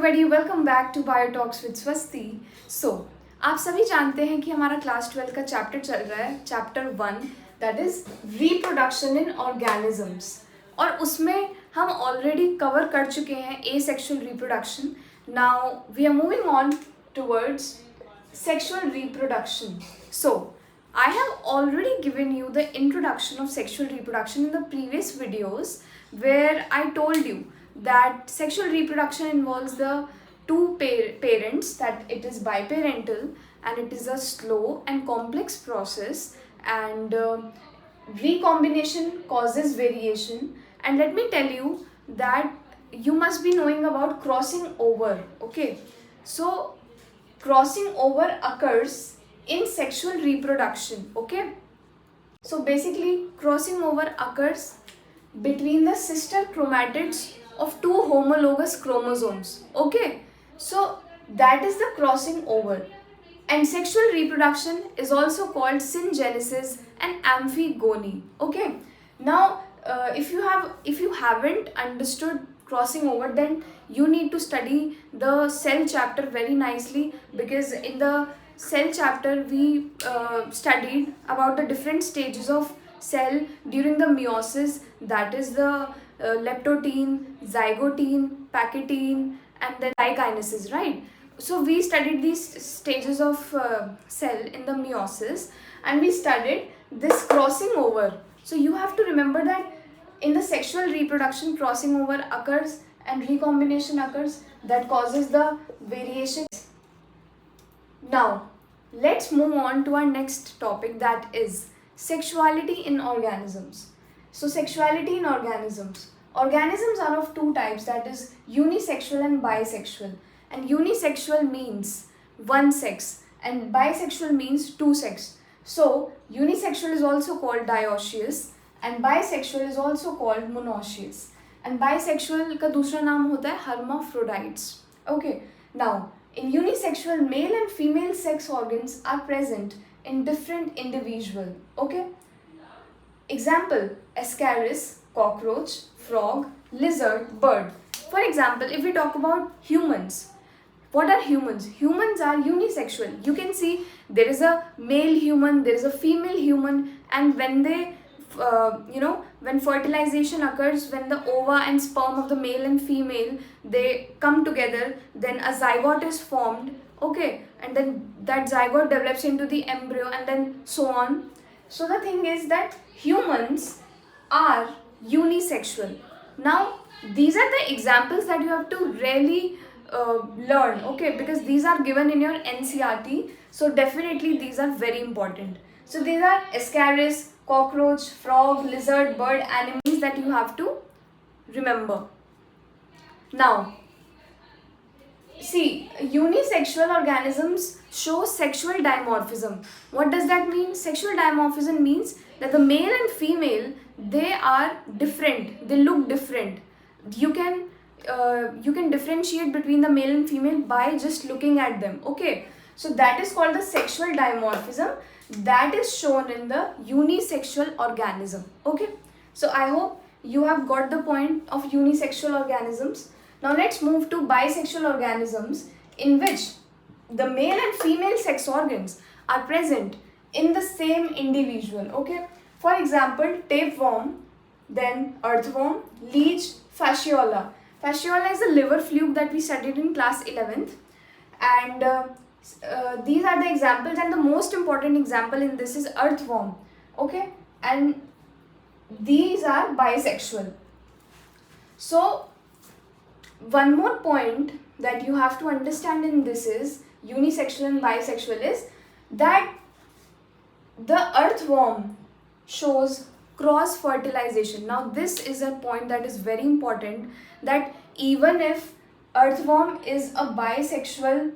Everybody, welcome back to Bio Talks with Swasti. आप सभी जानते हैं कि हमारा क्लास 12 का चैप्टर चल रहा है, chapter 1, that is reproduction in organisms. और उसमें हम ऑलरेडी कवर कर चुके हैं asexual reproduction. Now we are moving on towards sexual reproduction. So I have already given you the introduction of sexual reproduction in the previous videos, where I told you that sexual reproduction involves the two parents, that it is biparental and it is a slow and complex process, and recombination causes variation. And let me tell you that you must be knowing about crossing over. Okay, so crossing over occurs in sexual reproduction. Okay, so basically crossing over occurs between the sister chromatids of two homologous chromosomes. Okay, so that is the crossing over. And sexual reproduction is also called syngenesis and amphigony. Okay, now if you haven't understood crossing over, then you need to study the cell chapter very nicely, because in the cell chapter we studied about the different stages of cell during the meiosis, that is the leptotene, zygotene, pachytene, and then dikinesis, right? So we studied these stages of cell in the meiosis, and we studied this crossing over. So you have to remember that in the sexual reproduction, crossing over occurs and recombination occurs, that causes the variation. Now let's move on to our next topic, that is sexuality in organisms. So sexuality in organisms are of two types, that is unisexual and bisexual. And unisexual means one sex and bisexual means two sex. So unisexual is also called dioecious and bisexual is also called monoecious. And bisexual का दूसरा नाम होता है hermaphrodites. Okay, now in unisexual, male and female sex organs are present in different individual. Okay, example: ascaris, cockroach, frog, lizard, bird. For example, if we talk about humans, what are humans? Humans are unisexual. You can see there is a male human, there is a female human, and when they when fertilization occurs, when the ova and sperm of the male and female, they come together, then a zygote is formed. Okay, and then that zygote develops into the embryo, and then so on. So the thing is that humans are unisexual. Now these are the examples that you have to really learn, okay, because these are given in your NCERT, so definitely these are very important. So these are ascaris, cockroach, frog, lizard, bird, animals that you have to remember. Now see, unisexual organisms show sexual dimorphism. What does that mean? Sexual dimorphism means that the male and female, they are different, they look different. You can differentiate between the male and female by just looking at them. Okay, so that is called the sexual dimorphism, that is shown in the unisexual organism. Okay, so I hope you have got the point of unisexual organisms. Now let's move to bisexual organisms, in which the male and female sex organs are present in the same individual. Okay, for example, tapeworm, then earthworm, leech, fasciola. Fasciola is a liver fluke that we studied in class 11th, and these are the examples, and the most important example in this is earthworm. Okay, and these are bisexual. So one more point that you have to understand in this is unisexual and bisexual is that the earthworm shows cross fertilization. Now this is a point that is very important, that even if earthworm is a bisexual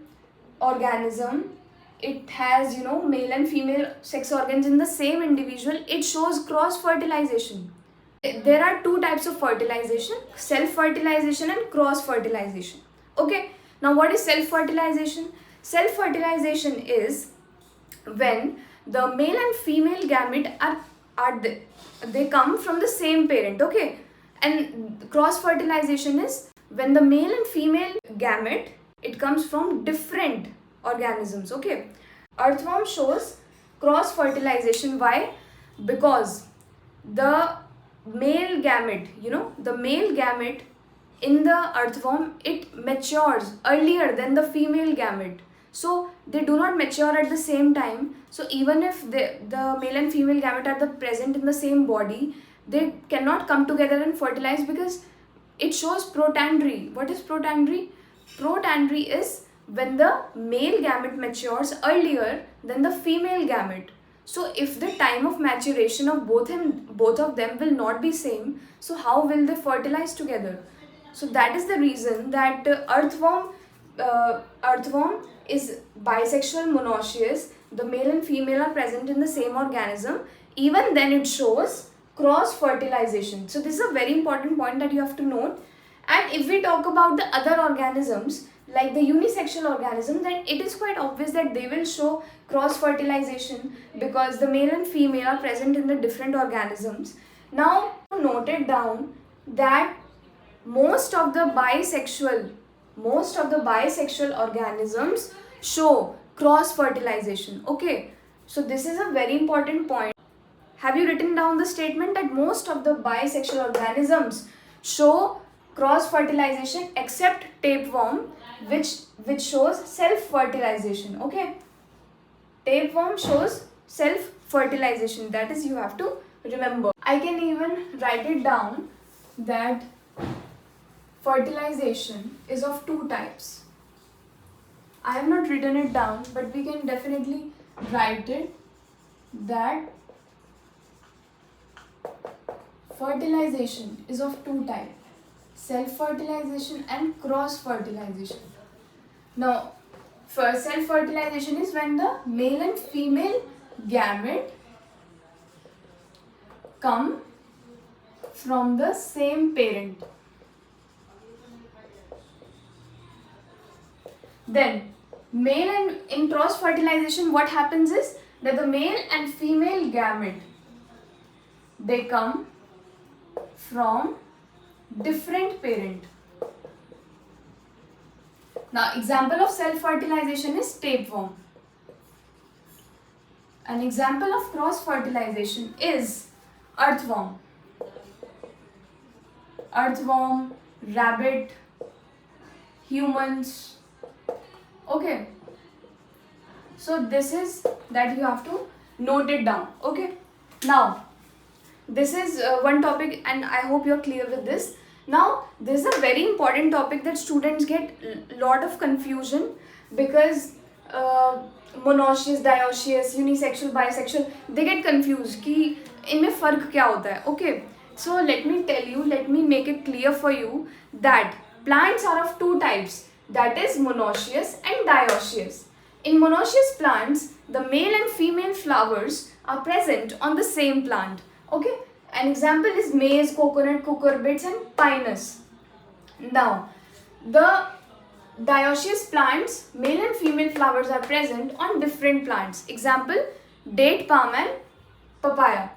organism, it has male and female sex organs in the same individual, it shows cross fertilization. There are two types of fertilization: self fertilization and cross fertilization. Okay, now what is self fertilization? Self fertilization is when the male and female gamete they come from the same parent. Okay, and cross fertilization is when the male and female gamete, it comes from different organisms. Okay, earthworm shows cross fertilization. Why? Because the male gamete, the male gamete in the earthworm, it matures earlier than the female gamete. So they do not mature at the same time. So even if the male and female gamete are present in the same body, they cannot come together and fertilize because it shows protandry. What is protandry? Protandry is when the male gamete matures earlier than the female gamete. So if the time of maturation of both of them will not be same, so how will they fertilize together? So that is the reason that earthworm is bisexual monoecious. The male and female are present in the same organism. Even then it shows cross fertilization. So this is a very important point that you have to note. And if we talk about the other organisms, like the unisexual organism, then it is quite obvious that they will show cross fertilization because the male and female are present in the different organisms. Now note it down that most of the bisexual organisms show cross fertilization. Okay, so this is a very important point. Have you written down the statement that most of the bisexual organisms show cross fertilization except tapeworm, which shows self fertilization? Okay, tapeworm shows self fertilization. That is, you have to remember. I can even write it down that fertilization is of two types. I have not written it down, but we can definitely write it that fertilization is of two types: self-fertilization and cross-fertilization. Now, first, self-fertilization is when the male and female gamete come from the same parent. Then, male and in cross-fertilization, what happens is that the male and female gamete, they come from different parent. Now, example of self-fertilization is tapeworm. An example of cross-fertilization is earthworm. Earthworm, rabbit, humans. Okay. So this is that you have to note it down. Okay. Now, this is one topic and I hope you're clear with this. Now, this is a very important topic that students get lot of confusion because monoecious, dioecious, unisexual, bisexual, they get confused कि इनमें फ़र्क क्या होता है. Okay, so let me tell you, let me make it clear for you that plants are of two types, that is monoecious and dioecious. In monoecious plants, the male and female flowers are present on the same plant. Okay, an example is maize, coconut, cucurbits and pinus. Now, the dioecious plants, male and female flowers are present on different plants. Example, date palm and papaya.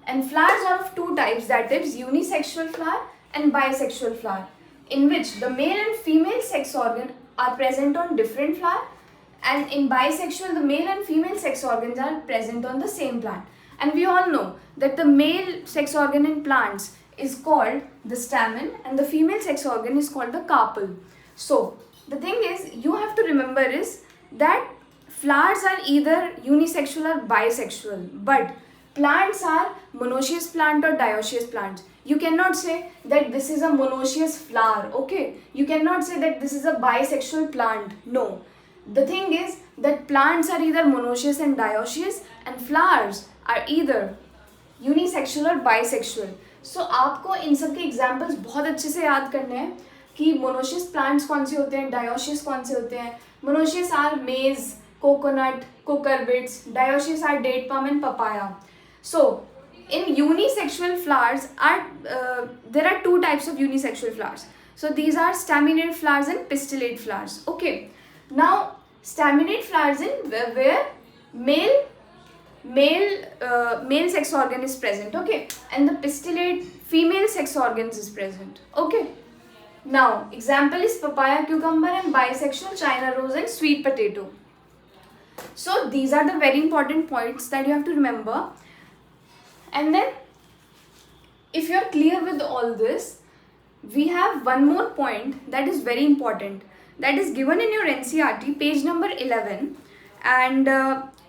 And flowers are of two types, that is unisexual flower and bisexual flower, in which the male and female sex organ are present on different flower, and in bisexual the male and female sex organs are present on the same plant. And we all know that the male sex organ in plants is called the stamen and the female sex organ is called the carpel. So the thing is, you have to remember is that flowers are either unisexual or bisexual, but plants are monoecious plant or dioecious plants. You cannot say that this is a monoecious flower, okay? You cannot say that this is a bisexual plant. No. The thing is that plants are either monoecious and dioecious and flowers are either unisexual or bisexual. So आपको इन सब के examples बहुत अच्छे से याद करने हैं कि monoecious plants कौन से होते हैं, dioecious कौन से होते हैं. Monoecious are maize, coconut, cucurbits. Dioecious are date palm and papaya. So in unisexual flowers there are two types of unisexual flowers. So these are staminate flowers and pistillate flowers. Okay. Now staminate flowers in where male sex organ is present. Okay, and the pistillate female sex organs is present. Okay. Now, example is papaya, cucumber and bisexual, China rose and sweet potato. So these are the very important points that you have to remember. And then if you are clear with all this, we have one more point that is very important, that is given in your NCERT page number 11, and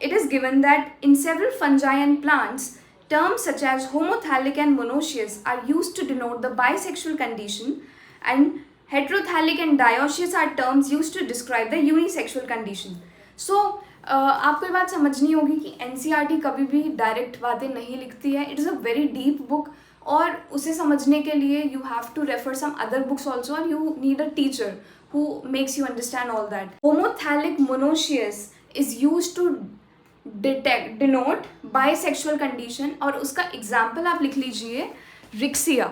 it is given that in several fungi and plants, terms such as homothallic and monoecious are used to denote the bisexual condition, and heterothallic and dioecious are terms used to describe the unisexual condition. So आपको ये बात समझनी होगी कि NCERT कभी भी direct बातें नहीं लिखती है. It is a very deep book, और उसे समझने के लिए you have to refer some other books also, और you need a teacher who makes you understand all that. Homothallic monoecious is used to denote bisexual condition, और उसका example आप लिख लीजिए रिक्सिया.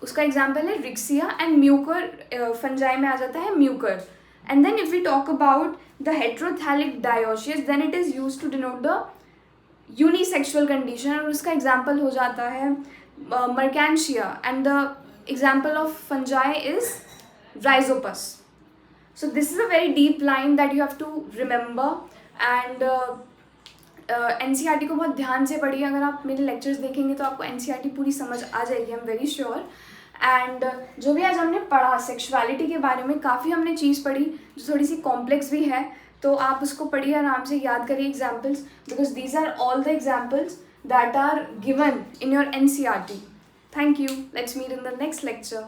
उसका एग्जाम्पल है रिक्सिया, एंड म्यूकर फंजाई में आ जाता है Mucor. And then if we talk about the heterothallic dioecious, then it is use to denote the unisexual condition, और उसका एग्जाम्पल हो जाता है Marchantia, and the example of fungi is rhizopus. So this is a very deep line that you have to remember, and NCERT को बहुत ध्यान से पढ़िए. अगर आप मेरे लेक्चर्स देखेंगे तो आपको NCERT पूरी समझ आ जाएगी, I am very sure. And जो भी आज हमने पढ़ा सेक्सुअलिटी के बारे में, काफ़ी हमने चीज़ पढ़ी जो थोड़ी सी कॉम्प्लेक्स भी है, तो आप उसको पढ़िए, आराम से याद करिए examples, because these are all the examples that are given in your NCERT. Thank you. Let's meet in the next lecture.